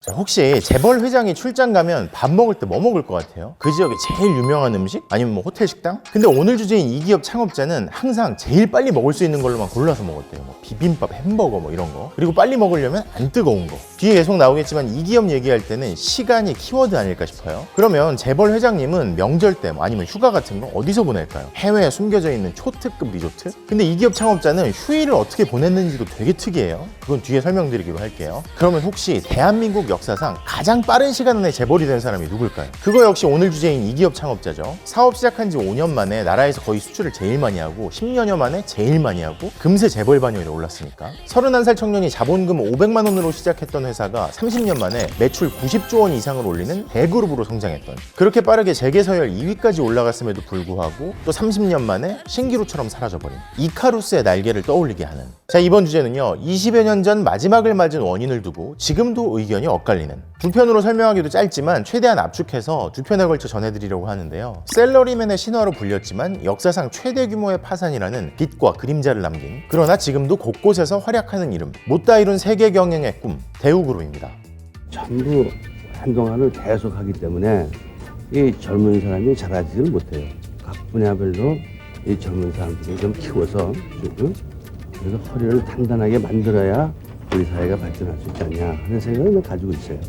자, 혹시 재벌 회장이 출장 가면 밥 먹을 때 뭐 먹을 것 같아요? 그 지역의 제일 유명한 음식? 아니면 뭐 호텔 식당? 근데 오늘 주제인 이 기업 창업자는 항상 제일 빨리 먹을 수 있는 걸로만 골라서 먹었대요. 뭐 비빔밥, 햄버거 뭐 이런 거. 그리고 빨리 먹으려면 안 뜨거운 거. 뒤에 계속 나오겠지만 이 기업 얘기할 때는 시간이 키워드 아닐까 싶어요. 그러면 재벌 회장님은 명절 때 뭐 아니면 휴가 같은 거 어디서 보낼까요? 해외에 숨겨져 있는 초특급 리조트? 근데 이 기업 창업자는 휴일을 어떻게 보냈는지도 되게 특이해요. 그건 뒤에 설명드리기로 할게요. 그러면 혹시 대한민국 역사상 가장 빠른 시간 안에 재벌이 된 사람이 누굴까요? 그거 역시 오늘 주제인 이 기업 창업자죠. 사업 시작한 지 5년 만에 나라에서 거의 수출을 제일 많이 하고 10년여 만에 제일 많이 하고 금세 재벌 반열에 올랐으니까 31살 청년이 자본금 500만 원으로 시작했던 회사가 30년 만에 매출 90조 원 이상을 올리는 대그룹으로 성장했던, 그렇게 빠르게 재계서열 2위까지 올라갔음에도 불구하고 또 30년 만에 신기루처럼 사라져버린 이카루스의 날개를 떠올리게 하는. 자, 이번 주제는요, 20여 년 전 마지막을 맞은 원인을 두고 지금도 의견이 엇갈리는, 두 편으로 설명하기도 짧지만 최대한 압축해서 두 편에 걸쳐 전해드리려고 하는데요. 샐러리맨의 신화로 불렸지만 역사상 최대 규모의 파산이라는 빛과 그림자를 남긴, 그러나 지금도 곳곳에서 활약하는 이름, 못다 이룬 세계 경영의 꿈, 대우그룹입니다. 전부 한동안을 계속 하기 때문에 이 젊은 사람이 자라지를 못해요. 각 분야별로 이 젊은 사람들을 좀 키워서 그래서 허리를 단단하게 만들어야 우리 사회가 발전할 수 있지 않냐 하는 생각을 가지고 있어요.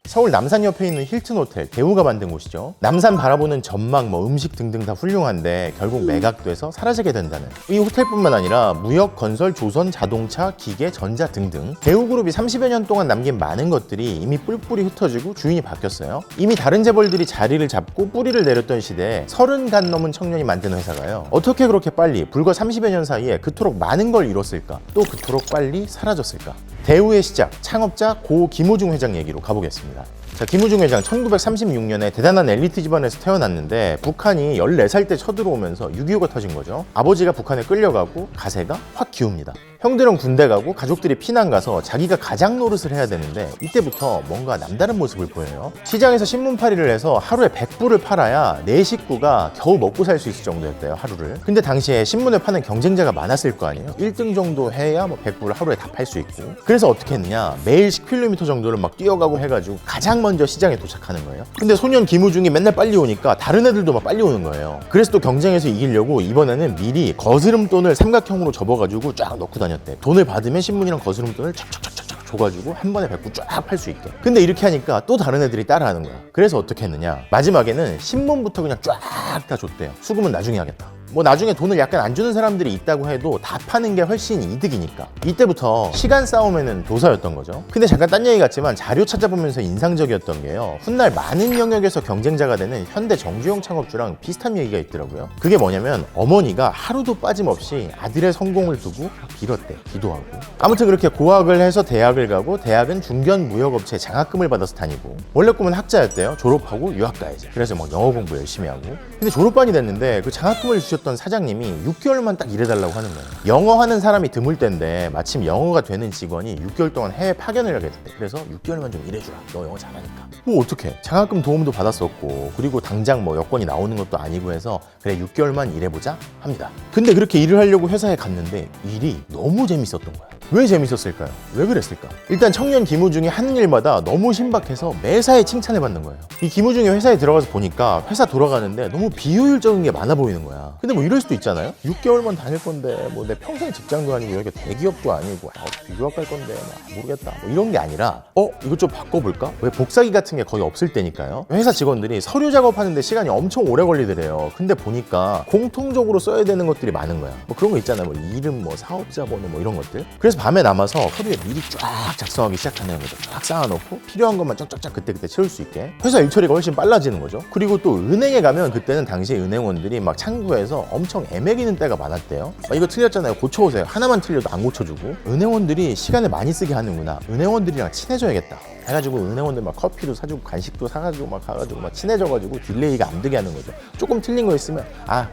서울 남산 옆에 있는 힐튼 호텔, 대우가 만든 곳이죠. 남산 바라보는 전망, 음식 등등 다 훌륭한데 결국 매각돼서 사라지게 된다는. 이 호텔뿐만 아니라 무역, 건설, 조선, 자동차, 기계, 전자 등등 대우그룹이 30여 년 동안 남긴 많은 것들이 이미 뿔뿔이 흩어지고 주인이 바뀌었어요. 이미 다른 재벌들이 자리를 잡고 뿌리를 내렸던 시대에 30간 넘은 청년이 만든 회사가요, 어떻게 그렇게 빨리 불과 30여 년 사이에 그토록 많은 걸 이뤘을까? 또 그토록 빨리 사라졌을까? 대우의 시작, 창업자 고 김호중 회장 얘기로 가보겠습니다. 자, 김호중 회장 1936년에 대단한 엘리트 집안에서 태어났는데 북한이 14살 때 쳐들어오면서 6.25가 터진 거죠. 아버지가 북한에 끌려가고 가세가 확 기웁니다. 형들은 군대 가고 가족들이 피난 가서 자기가 가장 노릇을 해야 되는데 이때부터 뭔가 남다른 모습을 보여요. 시장에서 신문팔이를 해서 하루에 100부를 팔아야 내 식구가 겨우 먹고 살 수 있을 정도였대요, 하루를. 근데 당시에 신문을 파는 경쟁자가 많았을 거 아니에요. 1등 정도 해야 100부를 하루에 다 팔 수 있고. 그래서 어떻게 했느냐, 매일 10km 정도를 막 뛰어가고 해가지고 가장 먼저 시장에 도착하는 거예요. 근데 소년 김우중이 맨날 빨리 오니까 다른 애들도 막 빨리 오는 거예요. 그래서 또 경쟁에서 이기려고 이번에는 미리 거스름돈을 삼각형으로 접어가지고 쫙 넣고 다녔대. 돈을 받으면 신문이랑 거스름돈을 쫙쫙쫙쫙 줘가지고 한 번에 100부 쫙 팔 수 있게. 근데 이렇게 하니까 또 다른 애들이 따라하는 거야. 그래서 어떻게 했느냐, 마지막에는 신문부터 그냥 쫙 다 줬대요. 수금은 나중에 하겠다. 나중에 돈을 약간 안 주는 사람들이 있다고 해도 다 파는 게 훨씬 이득이니까. 이때부터 시간 싸움에는 도사였던 거죠. 근데 잠깐 딴 얘기 같지만 자료 찾아보면서 인상적이었던 게요, 훗날 많은 영역에서 경쟁자가 되는 현대 정주영 창업주랑 비슷한 얘기가 있더라고요. 그게 뭐냐면 어머니가 하루도 빠짐없이 아들의 성공을 두고 빌었대, 기도하고. 아무튼 그렇게 고학을 해서 대학을 가고, 대학은 중견 무역업체 장학금을 받아서 다니고, 원래 꿈은 학자였대요. 졸업하고 유학 가야지. 그래서 영어 공부 열심히 하고. 근데 졸업반이 됐는데 그 장학금을 주셨던 사장님이 6개월만 딱 일해달라고 하는 거예요. 영어 하는 사람이 드물 때인데 마침 영어가 되는 직원이 6개월 동안 해외 파견을 가게 됐대. 그래서 6개월만 좀 일해주라, 너 영어 잘하니까. 어떡해, 장학금 도움도 받았었고, 그리고 당장 여건이 나오는 것도 아니고 해서 그래 6개월만 일해보자 합니다. 근데 그렇게 일을 하려고 회사에 갔는데 일이 너무 재밌었던 거야. 왜 재밌었을까요? 왜 그랬을까? 일단 청년 김우중이 하는 일마다 너무 신박해서 매사에 칭찬을 받는 거예요. 이 김우중이 회사에 들어가서 보니까 회사 돌아가는데 너무 비효율적인 게 많아 보이는 거야. 근데 이럴 수도 있잖아요. 6개월만 다닐 건데 내 평생 직장도 아니고 여기 대기업도 아니고 유학 갈 건데 모르겠다 이런 게 아니라 이거 좀 바꿔볼까? 왜 복사기 같은 게 거의 없을 때니까요. 회사 직원들이 서류 작업하는데 시간이 엄청 오래 걸리더래요. 근데 보니까 공통적으로 써야 되는 것들이 많은 거야. 그런 거 있잖아요. 이름, 사업자 번호 이런 것들. 그래서 밤에 남아서 서류에 미리 쫙 작성하기 시작하는 거죠. 쫙 쌓아놓고 필요한 것만 쫙쫙쫙 그때그때 채울 수 있게. 회사 일 처리가 훨씬 빨라지는 거죠. 그리고 또 은행에 가면 그때는 당시에 은행원들이 창구에서 엄청 애매기는 때가 많았대요. 이거 틀렸잖아요, 고쳐오세요. 하나만 틀려도 안 고쳐주고. 은행원들이 시간을 많이 쓰게 하는구나, 은행원들이랑 친해져야겠다 해가지고 은행원들 커피도 사주고 간식도 사가지고 가가지고 친해져가지고 딜레이가 안 되게 하는 거죠. 조금 틀린 거 있으면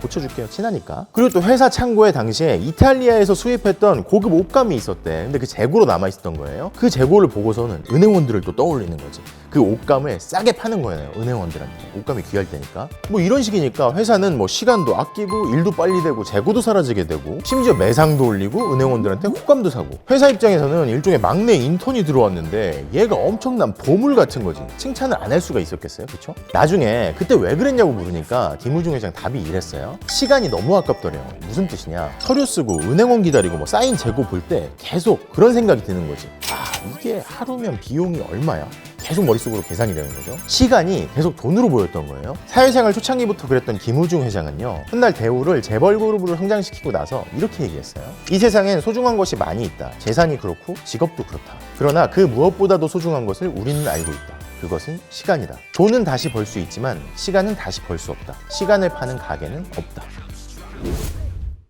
고쳐줄게요, 친하니까. 그리고 또 회사 창고에 당시에 이탈리아에서 수입했던 고급 옷감이 있었대. 근데 그 재고로 남아있었던 거예요. 그 재고를 보고서는 은행원들을 또 떠올리는 거지. 그 옷감을 싸게 파는 거예요, 은행원들한테. 옷감이 귀할 때니까. 뭐 이런 식이니까 회사는 뭐 시간도 아끼고 일도 빨리 되고 재고도 사라지게 되고 심지어 매상도 올리고 은행원들한테 호감도 사고. 회사 입장에서는 일종의 막내 인턴이 들어왔는데 얘가 엄청난 보물 같은 거지. 칭찬을 안 할 수가 있었겠어요, 그쵸? 나중에 그때 왜 그랬냐고 물으니까 김우중 회장 답이 이랬어요. 시간이 너무 아깝더래요. 무슨 뜻이냐, 서류 쓰고 은행원 기다리고 뭐 사인 재고 볼 때 계속 그런 생각이 드는 거지. 아, 이게 하루면 비용이 얼마야? 계속 머릿속으로 계산이 되는 거죠. 시간이 계속 돈으로 보였던 거예요. 사회생활 초창기부터 그랬던 김우중 회장은요, 훗날 대우를 재벌 그룹으로 성장시키고 나서 이렇게 얘기했어요. 이 세상엔 소중한 것이 많이 있다. 재산이 그렇고 직업도 그렇다. 그러나 그 무엇보다도 소중한 것을 우리는 알고 있다. 그것은 시간이다. 돈은 다시 벌 수 있지만 시간은 다시 벌 수 없다. 시간을 파는 가게는 없다.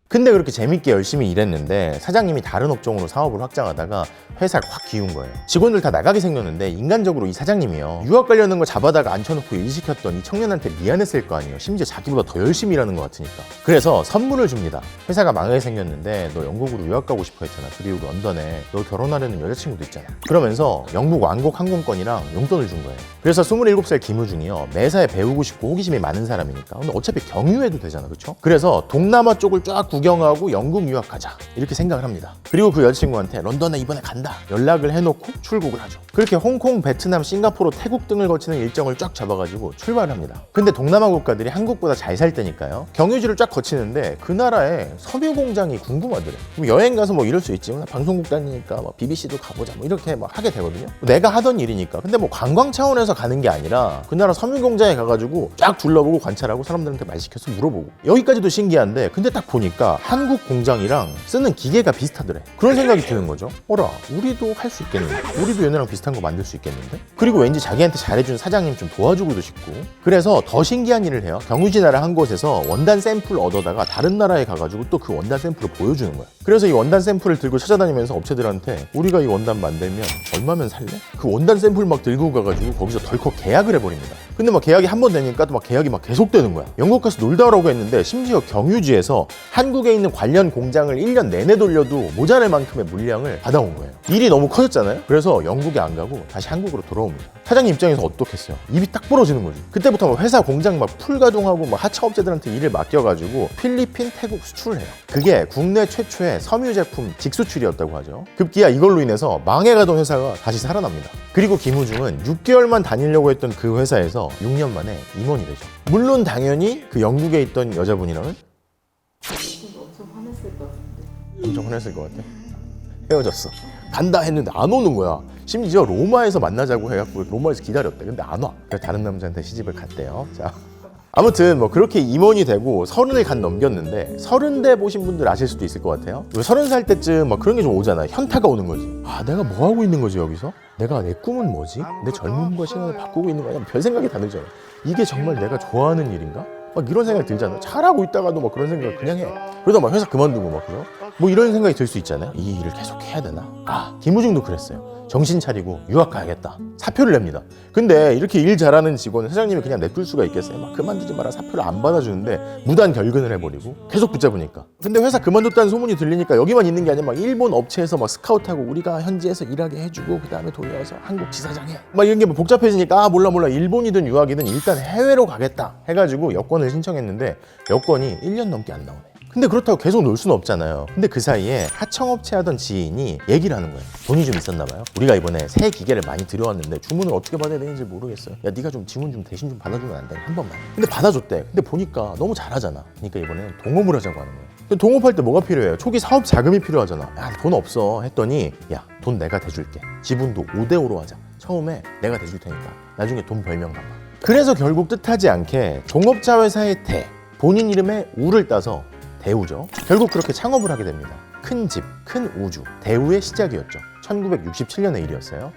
근데 그렇게 재밌게 열심히 일했는데 사장님이 다른 업종으로 사업을 확장하다가 회사를 확 기운 거예요. 직원들 다 나가게 생겼는데 인간적으로 이 사장님이요, 유학 가려는 거 잡아다가 앉혀놓고 일 시켰던 이 청년한테 미안했을 거 아니에요. 심지어 자기보다 더 열심히 일하는 것 같으니까. 그래서 선물을 줍니다. 회사가 망하게 생겼는데 너 영국으로 유학 가고 싶어 했잖아. 그리고 런던에 너 결혼하려는 여자친구도 있잖아. 그러면서 영국 왕복 항공권이랑 용돈을 준 거예요. 그래서 27살 김우중이요, 매사에 배우고 싶고 호기심이 많은 사람이니까 근데 어차피 경유해도 되잖아, 그쵸? 그래서 동남아 쪽을 쫙 구경하고 영국 유학 가자 이렇게 생각을 합니다. 그리고 그 여자친구한테 런던에 이번에 간다 연락을 해놓고 출국을 하죠. 그렇게 홍콩, 베트남, 싱가포르, 태국 등을 거치는 일정을 쫙 잡아가지고 출발을 합니다. 근데 동남아 국가들이 한국보다 잘 살 때니까요, 경유지를 쫙 거치는데 그 나라에 섬유 공장이 궁금하더래. 여행 가서 뭐 이럴 수 있지, 방송국 다니니까 뭐 BBC도 가보자 뭐 이렇게 막 하게 되거든요. 내가 하던 일이니까. 근데 뭐 관광 차원에서 가는 게 아니라 그 나라 섬유 공장에 가가지고 쫙 둘러보고 관찰하고 사람들한테 말 시켜서 물어보고. 여기까지도 신기한데 근데 딱 보니까 한국 공장이랑 쓰는 기계가 비슷하더래. 그런 생각이 드는 거죠. 어라, 우리도 할 수 있겠는데? 우리도 얘네랑 비슷한 거 만들 수 있겠는데? 그리고 왠지 자기한테 잘해준 사장님 좀 도와주고도 싶고. 그래서 더 신기한 일을 해요. 경유지 나라 한 곳에서 원단 샘플 얻어다가 다른 나라에 가가지고 또 그 원단 샘플을 보여주는 거야. 그래서 이 원단 샘플을 들고 찾아다니면서 업체들한테 우리가 이 원단 만들면 얼마면 살래? 그 원단 샘플 막 들고 가가지고 거기서 덜컥 계약을 해버립니다. 근데 막 계약이 한 번 되니까 또 막 계약이 막 계속되는 거야. 영국 가서 놀다 오라고 했는데 심지어 경유지에서 한국에 있는 관련 공장을 1년 내내 돌려도 모자랄 만큼의 물량을 받아온 거예요. 일이 너무 커졌잖아요. 그래서 영국에 안 가고 다시 한국으로 돌아옵니다. 사장님 입장에서 어떻겠어요? 입이 딱 부러지는 거지. 그때부터 막 회사 공장 막 풀가동하고 막 하차업체들한테 일을 맡겨가지고 필리핀, 태국 수출을 해요. 그게 국내 최초의 섬유 제품 직수출이었다고 하죠. 급기야 이걸로 인해서 망해가던 회사가 다시 살아납니다. 그리고 김우중은 6개월만 다니려고 했던 그 회사에서 6년 만에 임원이 되죠. 물론 당연히 그 영국에 있던 여자분이랑은 엄청 화냈을 것 같은데. 엄청 화냈을 것 같아. 헤어졌어. 간다 했는데 안 오는 거야. 심지어 로마에서 만나자고 해갖고 로마에서 기다렸대. 근데 안 와. 그래서 다른 남자한테 시집을 갔대요. 자, 아무튼 뭐 그렇게 임원이 되고 30을 간 넘겼는데 30대 보신 분들 아실 수도 있을 것 같아요. 30살 때쯤 막 그런 게 좀 오잖아요. 현타가 오는 거지. 아, 내가 뭐 하고 있는 거지 여기서? 내가 내 꿈은 뭐지? 내 젊음과 시간을 바꾸고 있는 거야? 별 생각이 다 들잖아요. 이게 정말 내가 좋아하는 일인가? 막 이런 생각이 들잖아요. 잘하고 있다가도 막 그런 생각을 그냥 해. 그러다 막 회사 그만두고 막 그죠? 뭐 이런 생각이 들 수 있잖아요. 이 일을 계속 해야 되나? 아, 김우중도 그랬어요. 정신 차리고 유학 가야겠다. 사표를 냅니다. 근데 이렇게 일 잘하는 직원은 사장님이 그냥 냅둘 수가 있겠어요? 막 그만두지 마라. 사표를 안 받아주는데 무단 결근을 해버리고 계속 붙잡으니까. 근데 회사 그만뒀다는 소문이 들리니까 여기만 있는 게 아니라 막 일본 업체에서 막 스카우트하고 우리가 현지에서 일하게 해주고 그 다음에 돌려와서 한국 지사장에 막 이런 게 뭐 복잡해지니까 아 몰라 일본이든 유학이든 일단 해외로 가겠다 해가지고 여권을 신청했는데 여권이 1년 넘게 안 나오네. 근데 그렇다고 계속 놀 수는 없잖아요. 근데 그 사이에 하청업체 하던 지인이 얘기를 하는 거예요. 돈이 좀 있었나 봐요. 우리가 이번에 새 기계를 많이 들여왔는데 주문을 어떻게 받아야 되는지 모르겠어요. 야, 네가 좀 지문 좀 대신 좀 받아주면 안 돼? 한 번만. 근데 받아줬대. 근데 보니까 너무 잘하잖아. 그러니까 이번에는 동업을 하자고 하는 거예요. 근데 동업할 때 뭐가 필요해요? 초기 사업 자금이 필요하잖아. 야, 돈 없어 했더니 야, 돈 내가 대줄게. 지분도 5대5로 하자. 처음에 내가 대줄 테니까 나중에 돈 벌면 갚아. 그래서 결국 뜻하지 않게 종업자 회사의 대, 본인 이름에 우를 따서 대우죠. 결국 그렇게 창업을 하게 됩니다. 큰 집, 큰 우주, 대우의 시작이었죠. 1967년의 일이었어요.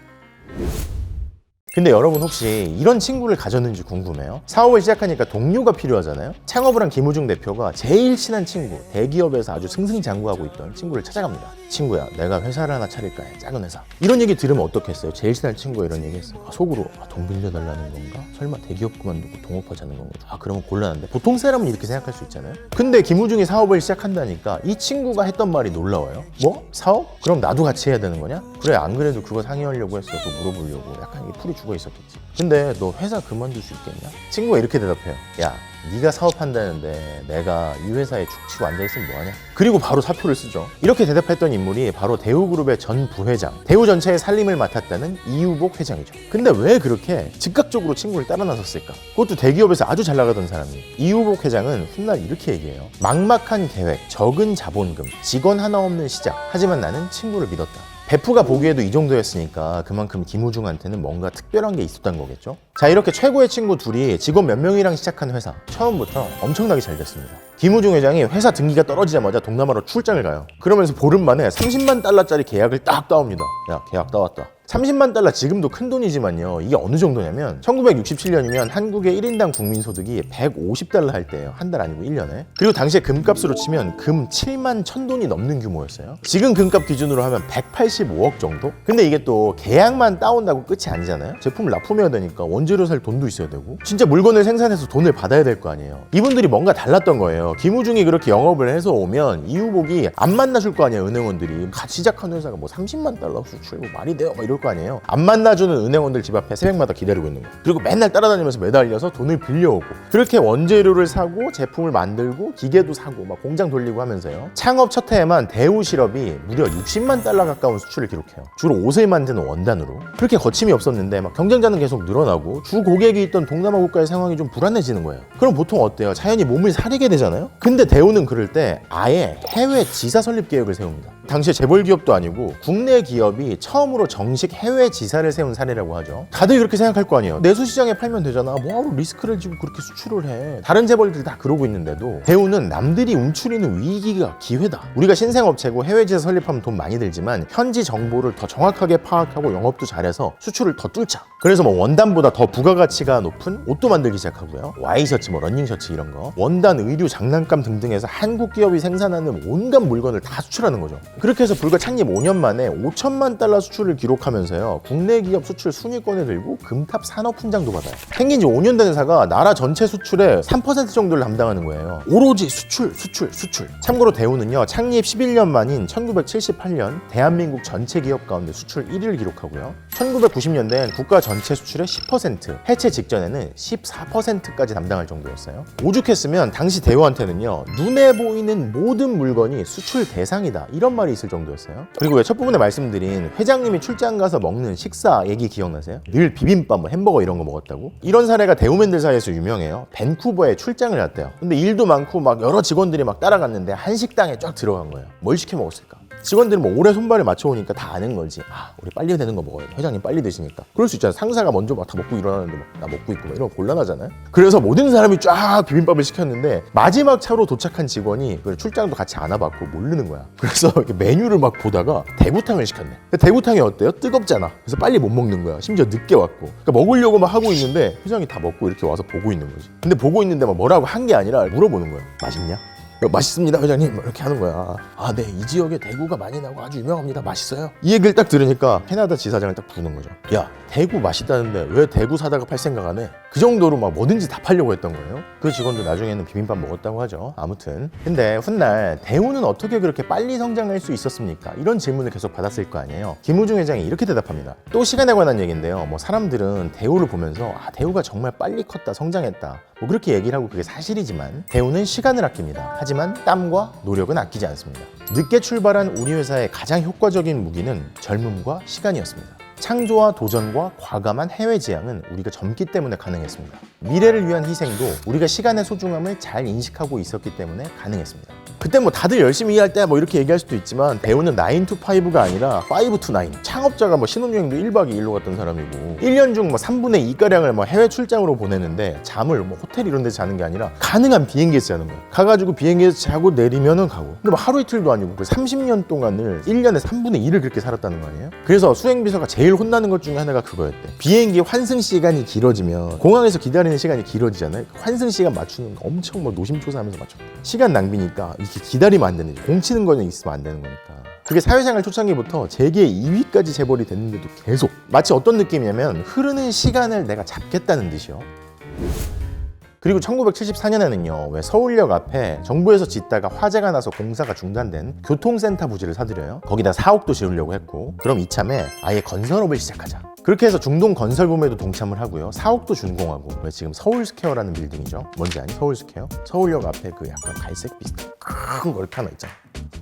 근데 여러분 혹시 이런 친구를 가졌는지 궁금해요? 사업을 시작하니까 동료가 필요하잖아요. 창업을 한 김우중 대표가 제일 친한 친구, 대기업에서 아주 승승장구하고 있던 친구를 찾아갑니다. 친구야, 내가 회사를 하나 차릴까 해. 작은 회사. 이런 얘기 들으면 어떻겠어요? 제일 친한 친구가 이런 얘기 했어요. 속으로 돈 빌려달라는 건가? 설마 대기업 그만두고 동업하자는 건가? 그러면 곤란한데. 보통 사람은 이렇게 생각할 수 있잖아요. 근데 김우중이 사업을 시작한다니까 이 친구가 했던 말이 놀라워요. 뭐? 사업? 그럼 나도 같이 해야 되는 거냐? 그래, 안 그래도 그거 상의하려고 했어. 그거 물어보려고. 약간 이게 풀이 죽어 있었겠지. 근데 너 회사 그만둘 수 있겠냐? 친구가 이렇게 대답해요. 야, 네가 사업한다는데 내가 이 회사에 죽치고 앉아있으면 뭐하냐? 그리고 바로 사표를 쓰죠. 이렇게 대답했던 인물이 바로 대우그룹의 전 부회장, 대우 전체의 살림을 맡았다는 이유복 회장이죠. 근데 왜 그렇게 즉각적으로 친구를 따라 나섰을까? 그것도 대기업에서 아주 잘 나가던 사람이. 이유복 회장은 훗날 이렇게 얘기해요. 막막한 계획, 적은 자본금, 직원 하나 없는 시작. 하지만 나는 친구를 믿었다. 베프가 보기에도 이 정도였으니까 그만큼 김우중한테는 뭔가 특별한 게 있었던 거겠죠. 자, 이렇게 최고의 친구 둘이 직원 몇 명이랑 시작한 회사, 처음부터 엄청나게 잘 됐습니다. 김우중 회장이 회사 등기가 떨어지자마자 동남아로 출장을 가요. 그러면서 보름 만에 30만 달러짜리 계약을 딱 따옵니다. 야, 계약 따왔다. 30만 달러 지금도 큰 돈이지만요. 이게 어느 정도냐면 1967년이면 한국의 1인당 국민소득이 150달러 할 때예요. 한 달 아니고 1년에. 그리고 당시에 금값으로 치면 금 7만 1000돈이 넘는 규모였어요. 지금 금값 기준으로 하면 185억 정도? 근데 이게 또 계약만 따온다고 끝이 아니잖아요. 제품을 납품해야 되니까 원재료 살 돈도 있어야 되고 진짜 물건을 생산해서 돈을 받아야 될 거 아니에요. 이분들이 뭔가 달랐던 거예요. 김우중이 그렇게 영업을 해서 오면 이유복이 안 만나줄 거 아니에요. 은행원들이. 같이 시작한 회사가 뭐 30만 달러 수출 뭐 말이 돼요? 막 이럴 거 아니에요. 안 만나주는 은행원들 집 앞에 새벽마다 기다리고 있는 거예요. 그리고 맨날 따라다니면서 매달려서 돈을 빌려오고 그렇게 원재료를 사고 제품을 만들고 기계도 사고 막 공장 돌리고 하면서요. 창업 첫 해에만 대우 시럽이 무려 60만 달러 가까운 수출을 기록해요. 주로 옷을 만드는 원단으로. 그렇게 거침이 없었는데 막 경쟁자는 계속 늘어나고 주 고객이 있던 동남아 국가의 상황이 좀 불안해지는 거예요. 그럼 보통 어때요? 자연히 몸을 사리게 되잖아요. 근데 대우는 그럴 때 아예 해외 지사 설립 계획을 세웁니다. 당시에 재벌 기업도 아니고 국내 기업이 처음으로 정식 해외 지사를 세운 사례라고 하죠. 다들 그렇게 생각할 거 아니에요. 내수시장에 팔면 되잖아. 뭐하러 리스크를 지고 그렇게 수출을 해. 다른 재벌들 다 그러고 있는데도 대우는 남들이 움츠리는 위기가 기회다. 우리가 신생업체고 해외 지사 설립하면 돈 많이 들지만 현지 정보를 더 정확하게 파악하고 영업도 잘해서 수출을 더 뚫자. 그래서 뭐 원단보다 더 부가가치가 높은 옷도 만들기 시작하고요. 와이셔츠, 뭐 러닝셔츠 이런 거, 원단, 의류, 장난감 등등해서 한국 기업이 생산하는 온갖 물건을 다 수출하는 거죠. 그렇게 해서 불과 창립 5년 만에 5천만 달러 수출을 기록하면서요. 국내 기업 수출 순위권에 들고 금탑 산업훈장도 받아요. 생긴 지 5년 된 회사가 나라 전체 수출의 3% 정도를 담당하는 거예요. 오로지 수출. 참고로 대우는요. 창립 11년 만인 1978년 대한민국 전체 기업 가운데 수출 1위를 기록하고요. 1990년대엔 국가 전체 수출의 10%, 해체 직전에는 14%까지 담당할 정도였어요. 오죽했으면 당시 대우한테는요. 눈에 보이는 모든 물건이 수출 대상이다. 이런 말이 있을 정도였어요. 그리고 왜 첫 부분에 말씀드린 회장님이 출장 가서 먹는 식사 얘기 기억나세요? 늘 비빔밥, 뭐 햄버거 이런 거 먹었다고? 이런 사례가 대우맨들 사이에서 유명해요. 밴쿠버에 출장을 갔대요. 근데 일도 많고 막 여러 직원들이 막 따라갔는데 한 식당에 쫙 들어간 거예요. 뭘 시켜 먹었을까? 직원들은 뭐 오래 손발을 맞춰오니까 다 아는 거지. 아, 우리 빨리 되는 거 먹어요. 회장님 빨리 드시니까. 그럴 수 있잖아. 상사가 먼저 막 다 먹고 일어나는데 막 나 먹고 있고 막 이러면 곤란하잖아요. 그래서 모든 사람이 쫙 비빔밥을 시켰는데 마지막 차로 도착한 직원이 출장도 같이 안 와봤고 모르는 거야. 그래서 이렇게 메뉴를 막 보다가 대구탕을 시켰네. 근데 대구탕이 어때요? 뜨겁잖아. 그래서 빨리 못 먹는 거야. 심지어 늦게 왔고. 그러니까 먹으려고 막 하고 있는데 회장이 다 먹고 이렇게 와서 보고 있는 거지. 근데 보고 있는데 막 뭐라고 한 게 아니라 물어보는 거야. 맛있냐? 맛있습니다 회장님 이렇게 하는 거야. 아, 네, 이 지역에 대구가 많이 나고 아주 유명합니다. 맛있어요? 이 얘기를 딱 들으니까 캐나다 지사장을 딱 부르는 거죠. 야, 대구 맛있다는데 왜 대구 사다가 팔 생각 안 해? 그 정도로 막 뭐든지 다 팔려고 했던 거예요. 그 직원도 나중에는 비빔밥 먹었다고 하죠. 아무튼 근데 훗날 대우는 어떻게 그렇게 빨리 성장할 수 있었습니까? 이런 질문을 계속 받았을 거 아니에요. 김우중 회장이 이렇게 대답합니다. 또 시간에 관한 얘기인데요. 뭐 사람들은 대우를 보면서 아, 대우가 정말 빨리 컸다, 성장했다, 뭐 그렇게 얘기를 하고 그게 사실이지만 대우는 시간을 아낍니다. 하지만 땀과 노력은 아끼지 않습니다. 늦게 출발한 우리 회사의 가장 효과적인 무기는 젊음과 시간이었습니다. 창조와 도전과 과감한 해외 지향은 우리가 젊기 때문에 가능했습니다. 미래를 위한 희생도 우리가 시간의 소중함을 잘 인식하고 있었기 때문에 가능했습니다. 그때 뭐 다들 열심히 일할 때 뭐 이렇게 얘기할 수도 있지만 대우는 9 to 5가 아니라 5 to 9. 창업자가 뭐 신혼여행도 1박 2일로 갔던 사람이고 1년 중 뭐 3분의 2가량을 뭐 해외 출장으로 보내는데 잠을 뭐 호텔 이런 데서 자는 게 아니라 가능한 비행기에서 자는 거예요. 가가지고 비행기에서 자고 내리면은 가고. 근데 뭐 하루 이틀도 아니고 그 30년 동안을 1년에 3분의 2를 그렇게 살았다는 거 아니에요? 그래서 수행비서가 제일 혼나는 것 중에 하나가 그거였대. 비행기 환승 시간이 길어지면 공항에서 기다리는 시간이 길어지잖아요. 환승 시간 맞추는 거 엄청 뭐 노심초사하면서 맞췄대. 시간 낭비니까 이렇게 기다리면 안 되는, 공치는 거는 있으면 안 되는 거니까. 그게 사회생활 초창기부터 재계 2위까지 재벌이 됐는데도 계속. 마치 어떤 느낌이냐면 흐르는 시간을 내가 잡겠다는 듯이요. 그리고 1974년에는요, 왜 서울역 앞에 정부에서 짓다가 화재가 나서 공사가 중단된 교통센터 부지를 사들여요. 거기다 사옥도 지으려고 했고, 그럼 이참에 아예 건설업을 시작하자. 그렇게 해서 중동 건설붐에도 동참을 하고요. 사옥도 준공하고. 왜 지금 서울스퀘어라는 빌딩이죠. 뭔지 아니? 서울스퀘어? 서울역 앞에 그 약간 갈색 비슷한 큰 거 이렇게 하나 있잖아.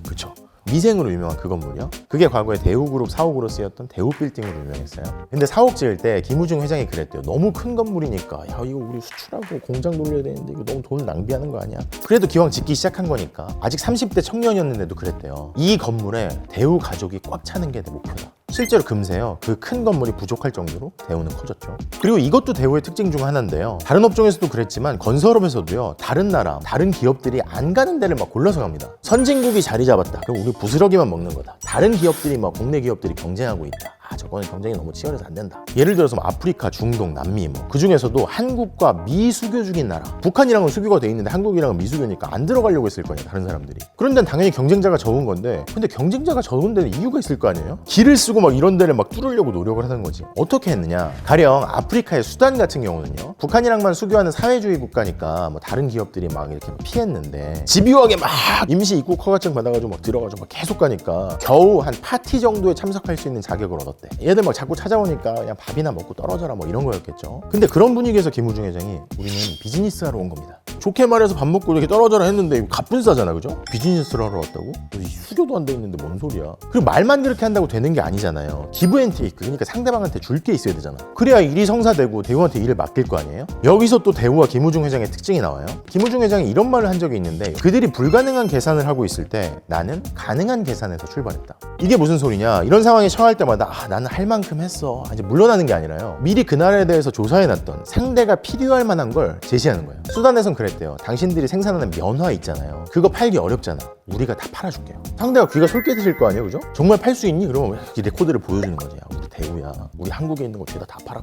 그쵸? 미생으로 유명한 그 건물이요. 그게 과거에 대우그룹 사옥으로 쓰였던 대우빌딩으로 유명했어요. 근데 사옥 지을 때 김우중 회장이 그랬대요. 너무 큰 건물이니까 야 이거 우리 수출하고 공장 돌려야 되는데 이거 너무 돈 낭비하는 거 아니야. 그래도 기왕 짓기 시작한 거니까 아직 30대 청년이었는데도 그랬대요. 이 건물에 대우 가족이 꽉 차는 게 내 목표다. 실제로 금세요. 그 큰 건물이 부족할 정도로 대우는 커졌죠. 그리고 이것도 대우의 특징 중 하나인데요. 다른 업종에서도 그랬지만 건설업에서도요. 다른 나라, 다른 기업들이 안 가는 데를 막 골라서 갑니다. 선진국이 자리 잡았다. 그럼 우리 부스러기만 먹는 거다. 다른 기업들이 막 국내 기업들이 경쟁하고 있다. 저거는 경쟁이 너무 치열해서 안 된다. 예를 들어서 뭐 아프리카, 중동, 남미 그 중에서도 한국과 미수교 중인 나라. 북한이랑은 수교가 돼 있는데 한국이랑은 미수교니까 안 들어가려고 했을 거 아니에요. 다른 사람들이. 그런 데는 당연히 경쟁자가 적은 건데 근데 경쟁자가 적은 데는 이유가 있을 거 아니에요? 길을 쓰고 막 이런 데를 막 뚫으려고 노력을 하는 거지. 어떻게 했느냐? 가령 아프리카의 수단 같은 경우는요. 북한이랑만 수교하는 사회주의 국가니까 뭐 다른 기업들이 막 이렇게 피했는데 집요하게 막 임시 입국 허가증 받아가지고 막 들어가지고 막 계속 가니까 겨우 한 파티 정도에 참석할 수 있는 자격을 얻었대. 얘들 막 자꾸 찾아오니까 그냥 밥이나 먹고 떨어져라 뭐 이런 거였겠죠. 근데 그런 분위기에서 김우중 회장이 우리는 비즈니스 하러 온 겁니다. 좋게 말해서 밥 먹고 이렇게 떨어져라 했는데 갑분싸잖아, 그죠? 비즈니스를 하러 왔다고? 수교도 안 돼 있는데 뭔 소리야. 그리고 말만 그렇게 한다고 되는 게 아니잖아요. 기브 앤 테이크, 그러니까 상대방한테 줄 게 있어야 되잖아. 그래야 일이 성사되고 대우한테 일을 맡길 거 아니에요? 여기서 또 대우와 김우중 회장의 특징이 나와요. 김우중 회장이 이런 말을 한 적이 있는데 그들이 불가능한 계산을 하고 있을 때 나는 가능한 계산에서 출발했다. 이게 무슨 소리냐? 이런 상황에 처할 때마다 나는 할 만큼 했어. 이제 물러나는 게 아니라요. 미리 그 나라에 대해서 조사해놨던 상대가 필요할 만한 걸 제시하는 거예요. 수단에선 그랬대요. 당신들이 생산하는 면화 있잖아요. 그거 팔기 어렵잖아. 우리가 다 팔아줄게요. 상대가 귀가 솔깃해질 거 아니에요, 그죠? 정말 팔 수 있니? 그러면 이 레코드를 보여주는 거지. 야, 우리 대우야. 우리 한국에 있는 거 죄다 다 팔아.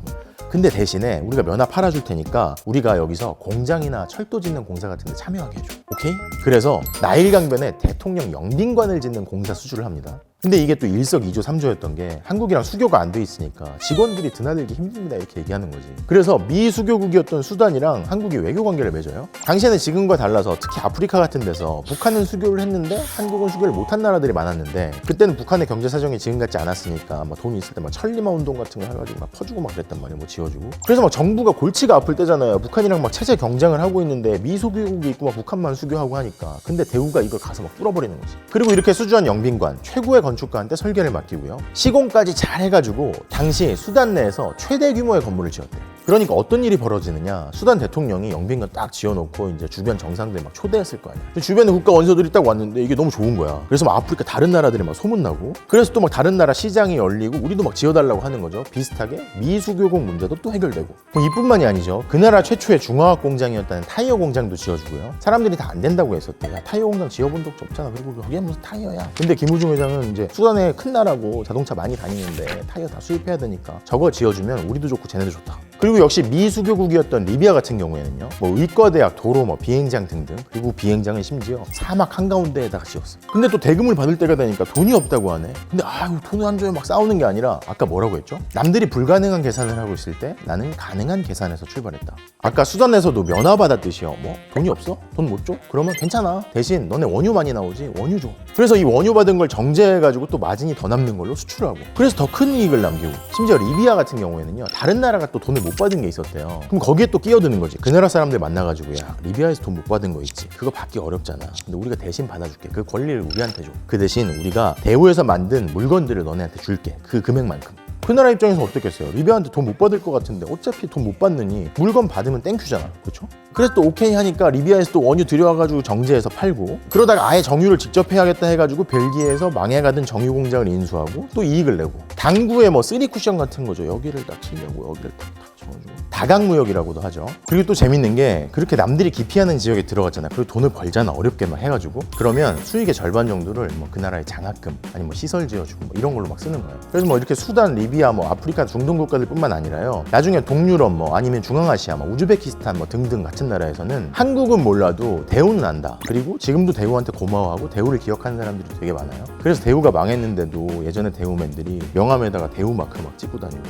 근데 대신에 우리가 면화 팔아줄 테니까 우리가 여기서 공장이나 철도 짓는 공사 같은 데 참여하게 해줘. 오케이? 그래서 나일강변에 대통령 영빈관을 짓는 공사 수주를 합니다. 근데 이게 또 일석이조 삼조였던 게 한국이랑 수교가 안 돼 있으니까 직원들이 드나들기 힘듭니다 이렇게 얘기하는 거지. 그래서 미수교국이었던 수단이랑 한국이 외교 관계를 맺어요. 당시에는 지금과 달라서 특히 아프리카 같은 데서 북한은 수교를 했는데 한국은 수교를 못한 나라들이 많았는데 그때는 북한의 경제 사정이 지금 같지 않았으니까 막 돈이 있을 때 막 천리마 운동 같은 거 해가지고 막 퍼주고 막 그랬단 말이에요. 뭐 지어주고. 그래서 막 정부가 골치가 아플 때잖아요. 북한이랑 막 체제 경쟁을 하고 있는데 미수교국이 있고 막 북한만 수교하고 하니까. 근데 대우가 이걸 가서 막 뚫어버리는 거지. 그리고 이렇게 수주한 영빈관 최고의 건축가한테 설계를 맡기고요. 시공까지 잘 해가지고 당시 수단 내에서 최대 규모의 건물을 지었대요. 그러니까 어떤 일이 벌어지느냐. 수단 대통령이 영빈관 딱 지어놓고 이제 주변 정상들 막 초대했을 거 아니야. 주변에 국가 원서들이 딱 왔는데 이게 너무 좋은 거야. 그래서 막 아프리카 다른 나라들이 막 소문나고 그래서 또 막 다른 나라 시장이 열리고 우리도 막 지어달라고 하는 거죠. 비슷하게 미수교국 문제도 또 해결되고. 이뿐만이 아니죠. 그 나라 최초의 중화학 공장이었다는 타이어 공장도 지어주고요. 사람들이 다 안 된다고 했었대. 야, 타이어 공장 지어본 적도 없잖아. 그리고 거기에 무슨 타이어야. 근데 김우중 회장은 이제 수단의 큰 나라고 자동차 많이 다니는데 타이어 다 수입해야 되니까 저거 지어주면 우리도 좋고 쟤네도 좋다. 그리고 역시 미수교국이었던 리비아 같은 경우에는요. 뭐 의과대학, 도로, 뭐 비행장 등등. 그리고 비행장은 심지어 사막 한가운데에다가 지었어. 근데 또 대금을 받을 때가 되니까 돈이 없다고 하네. 근데 아유 돈을 안 줘요 막 싸우는 게 아니라 아까 뭐라고 했죠? 남들이 불가능한 계산을 하고 있을 때 나는 가능한 계산에서 출발했다. 아까 수단에서도 면화 받았듯이요. 뭐 돈이 없어? 돈 못 줘? 그러면 괜찮아. 대신 너네 원유 많이 나오지? 원유 줘. 그래서 이 원유 받은 걸 정제해가지고 또 마진이 더 남는 걸로 수출하고. 그래서 더 큰 이익을 남기고. 심지어 리비아 같은 경우에는요. 다른 나라가 또 돈을 못 받은 게 있었대요. 그럼 거기에 또 끼어드는 거지. 그 나라 사람들 만나가지고 야 리비아에서 돈 못 받은 거 있지. 그거 받기 어렵잖아. 근데 우리가 대신 받아줄게. 그 권리를 우리한테 줘. 그 대신 우리가 대우에서 만든 물건들을 너네한테 줄게. 그 금액만큼. 그 나라 입장에서 어떻겠어요? 리비아한테 돈 못 받을 것 같은데 어차피 돈 못 받느니 물건 받으면 땡큐잖아. 그렇죠? 그래서 또 오케이 하니까 리비아에서 또 원유 들여와가지고 정제해서 팔고 그러다가 아예 정유를 직접 해야겠다 해가지고 벨기에에서 망해가던 정유 공장을 인수하고 또 이익을 내고 당구에 뭐 쓰리 쿠션 같은 거죠. 여기를 딱 치려고 여기를 탁탁 쳐가지고 다각무역이라고도 하죠. 그리고 또 재밌는 게 그렇게 남들이 기피하는 지역에 들어갔잖아. 그리고 돈을 벌잖아. 어렵게 막 해가지고 그러면 수익의 절반 정도를 뭐 그 나라의 장학금 아니면 뭐 시설 지어주고 뭐 이런 걸로 막 쓰는 거예요. 그래서 뭐 이렇게 수단, 리비아, 뭐 아프리카 중동 국가들뿐만 아니라요. 나중에 동유럽 뭐 아니면 중앙아시아, 뭐 우즈베키스탄 뭐 등등 같은 나라에서는 한국은 몰라도 대우는 안다. 그리고 지금도 대우한테 고마워하고 대우를 기억하는 사람들이 되게 많아요. 그래서 대우가 망했는데도 예전에 대우맨들이 명함에다가 대우 마크 막 찍고 다니고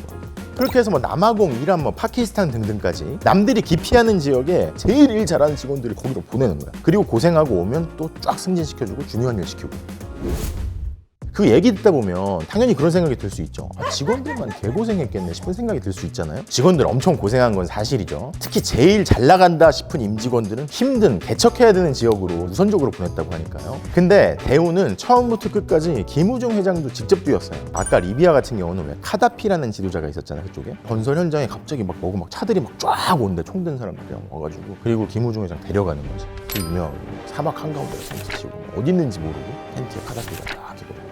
그렇게 해서 뭐 남아공, 이란, 뭐 파키스탄 등등까지 남들이 기피하는 지역에 제일 일 잘하는 직원들이 거기로 보내는 거야. 그리고 고생하고 오면 또 쫙 승진시켜주고 중요한 일 시키고. 그 얘기 듣다 보면 당연히 그런 생각이 들 수 있죠. 아, 직원들만 개고생했겠네 싶은 생각이 들 수 있잖아요. 직원들 엄청 고생한 건 사실이죠. 특히 제일 잘 나간다 싶은 임직원들은 힘든 개척해야 되는 지역으로 우선적으로 보냈다고 하니까요. 근데 대우는 처음부터 끝까지 김우중 회장도 직접 뛰었어요. 아까 리비아 같은 경우는 왜 카다피라는 지도자가 있었잖아요. 그쪽에 건설 현장에 갑자기 막 차들이 막 쫙 오는데 총 든 사람들이랑 와가지고 그리고 김우중 회장 데려가는 거지. 그 유명한 사막 한가운데 텐트 치고 어디 있는지 모르고 텐트에 카다피가 딱 있거든요.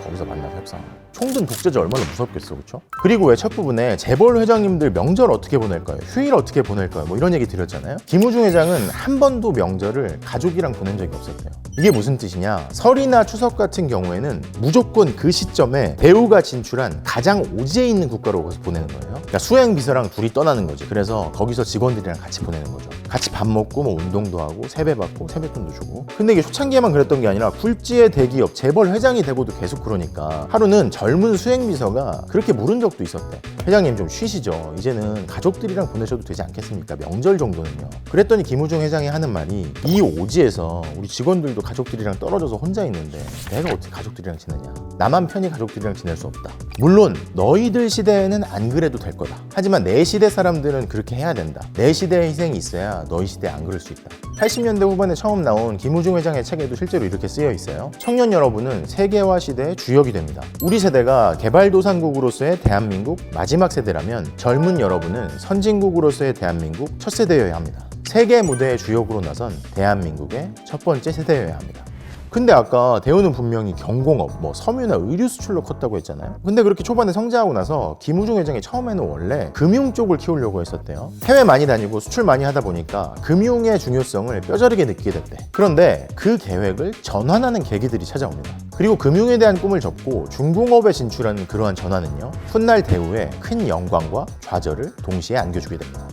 거기서 만나서 협상하고. 총든 독재자 얼마나 무섭겠어, 그렇죠? 그리고 왜 첫 부분에 재벌 회장님들 명절 어떻게 보낼까요? 휴일 어떻게 보낼까요? 뭐 이런 얘기 드렸잖아요. 김우중 회장은 한 번도 명절을 가족이랑 보낸 적이 없었대요. 이게 무슨 뜻이냐? 설이나 추석 같은 경우에는 무조건 그 시점에 대우가 진출한 가장 오지에 있는 국가로 가서 보내는 거예요. 그러니까 수행 비서랑 둘이 떠나는 거지. 그래서 거기서 직원들이랑 같이 보내는 거죠. 같이 밥 먹고 뭐 운동도 하고 세배 받고 세뱃돈도 주고. 근데 이게 초창기에만 그랬던 게 아니라 굴지의 대기업 재벌 회장이 되고도 계속 그러니까 하루는 젊은 수행비서가 그렇게 물은 적도 있었대. 회장님 좀 쉬시죠. 이제는 가족들이랑 보내셔도 되지 않겠습니까? 명절 정도는요. 그랬더니 김우중 회장이 하는 말이 이 오지에서 우리 직원들도 가족들이랑 떨어져서 혼자 있는데 내가 어떻게 가족들이랑 지내냐. 나만 편히 가족들이랑 지낼 수 없다. 물론 너희들 시대에는 안 그래도 될 거다. 하지만 내 시대 사람들은 그렇게 해야 된다. 내 시대의 희생이 있어야 너희 시대에 안 그럴 수 있다. 80년대 후반에 처음 나온 김우중 회장의 책에도 실제로 이렇게 쓰여 있어요. 청년 여러분은 세계화 시대의 주역이 됩니다. 우리 세대가 개발도상국으로서의 대한민국 마지막 세대라면 젊은 여러분은 선진국으로서의 대한민국 첫 세대여야 합니다. 세계 무대의 주역으로 나선 대한민국의 첫 번째 세대여야 합니다. 근데 아까 대우는 분명히 경공업, 뭐 섬유나 의류 수출로 컸다고 했잖아요. 근데 그렇게 초반에 성장하고 나서 김우중 회장이 처음에는 원래 금융 쪽을 키우려고 했었대요. 해외 많이 다니고 수출 많이 하다 보니까 금융의 중요성을 뼈저리게 느끼게 됐대. 그런데 그 계획을 전환하는 계기들이 찾아옵니다. 그리고 금융에 대한 꿈을 접고 중공업에 진출하는 그러한 전환은요, 훗날 대우에 큰 영광과 좌절을 동시에 안겨주게 됩니다.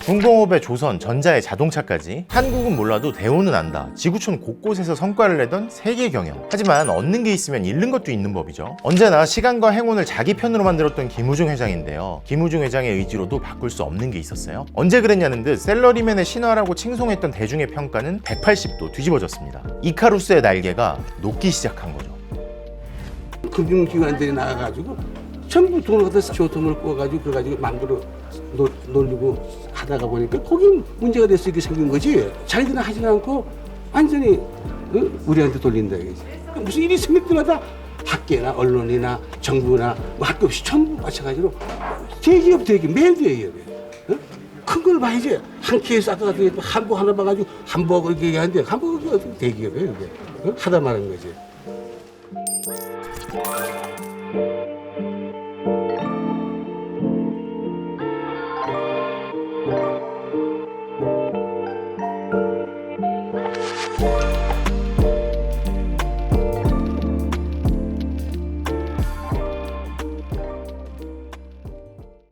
중공업의 조선, 전자의 자동차까지 한국은 몰라도 대우는 안다. 지구촌 곳곳에서 성과를 내던 세계 경영. 하지만 얻는 게 있으면 잃는 것도 있는 법이죠. 언제나 시간과 행운을 자기 편으로 만들었던 김우중 회장인데요. 김우중 회장의 의지로도 바꿀 수 없는 게 있었어요. 언제 그랬냐는 듯 셀러리맨의 신화라고 칭송했던 대중의 평가는 180도 뒤집어졌습니다. 이카루스의 날개가 녹기 시작한 거죠. 금융기관들이 나가가지고 전부 돈을 갖다 쇼통을 구워가지고 그래가지고 마음대로 놀리고 하다가 보니까 거기 문제가 돼서 이렇게 생긴 거지. 자기들은 하지 않고 완전히 우리한테 돌린다 이거지. 무슨 일이 생길 때마다 학계나 언론이나 정부나 뭐 할 것 없이 전부 마찬가지로 대기업 매일 대기업이에요. 큰 걸 봐야지. 한 케이스 아까 같은 한복 하나 봐가지고 hamburger 이렇게 얘기하는데 hamburger 대기업이에요 이게. 하다 말한 거지.